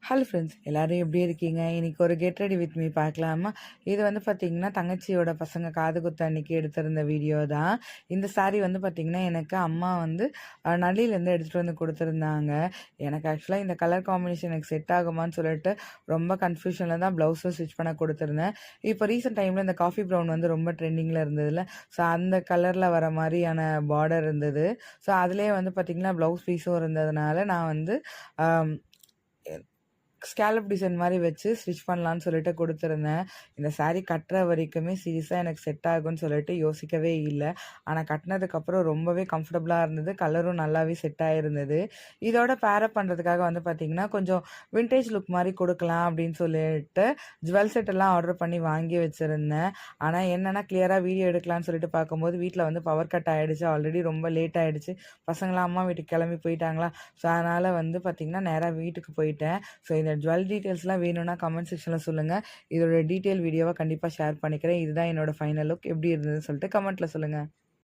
Hello friends எல்லாரும் எப்படி இருக்கீங்க? இன்னைக்கு ஒரு கெட் ரெடி வித் மீ பார்க்கலாமா? இது வந்து பார்த்தீங்கன்னா, தங்கச்சியோட பசங்க காது குத்து அன்னைக்கு எடுத்திருந்த வீடியோ தான். இந்த சாரி வந்து பார்த்தீங்கன்னா, எனக்கு அம்மா வந்து நள்ளியிலேருந்து எடுத்துகிட்டு வந்து கொடுத்துருந்தாங்க. எனக்கு ஆக்சுவலாக இந்த கலர் காம்பினேஷன் எனக்கு செட் ஆகுமான்னு சொல்லிட்டு ரொம்ப கன்ஃபியூஷனில் தான் ப்ளவுஸும் ஸ்டிச் பண்ண கொடுத்துருந்தேன். இப்போ ரீசெண்ட் டைமில் இந்த காஃபி ப்ரௌன் வந்து ரொம்ப ட்ரெண்டிங்கில் இருந்ததுல, ஸோ அந்த கலரில் வர மாதிரியான பார்டர் இருந்தது. ஸோ அதிலே வந்து பார்த்தீங்கன்னா, ப்ளவுஸ் பீஸும் இருந்ததுனால நான் வந்து ஆம், ஸ்கேலப் டிசைன் மாதிரி வச்சு ஸ்டிச் பண்ணலான்னு சொல்லிட்டு கொடுத்துருந்தேன். இந்த சாரீ கட்டுற வரைக்குமே சீரியஸாக எனக்கு செட் ஆகும்னு சொல்லிட்டு யோசிக்கவே இல்லை. ஆனால் கட்டினதுக்கப்புறம் ரொம்பவே கம்ஃபர்டபுளாக இருந்தது. கலரும் நல்லாவே செட் ஆகிருந்தது. இதோட பேரப் பண்ணுறதுக்காக வந்து பார்த்திங்கன்னா, கொஞ்சம் விண்டேஜ் லுக் மாதிரி கொடுக்கலாம் அப்படின்னு சொல்லிட்டு ஜுவல் செட் எல்லாம் ஆர்டர் பண்ணி வாங்கி வச்சுருந்தேன். ஆனால் என்னென்னா கிளியராக வீடியோ எடுக்கலான்னு சொல்லிட்டு பார்க்கும்போது வீட்டில் வந்து பவர் கட் ஆகிடுச்சு. ஆல்ரெடி ரொம்ப லேட் ஆகிடுச்சு. பசங்களாம் அம்மா வீட்டுக்கு கிளம்பி போயிட்டாங்களா. ஸோ அதனால் வந்து பார்த்திங்கன்னா நேராக வீட்டுக்கு போயிட்டேன். ஸோ இந்த ஜுவல் டீட்டெயில்ஸ்லாம் வேணும்னா கமெண்ட் செக்ஷனில் சொல்லுங்கள். இதோட டீட்டெயில் வீடியோவை கண்டிப்பாக ஷேர் பண்ணிக்கிறேன். இதுதான் என்னோட ஃபைனல் லுக். எப்படி இருந்ததுன்னு சொல்லிட்டு கமெண்ட்டில் சொல்லுங்கள்.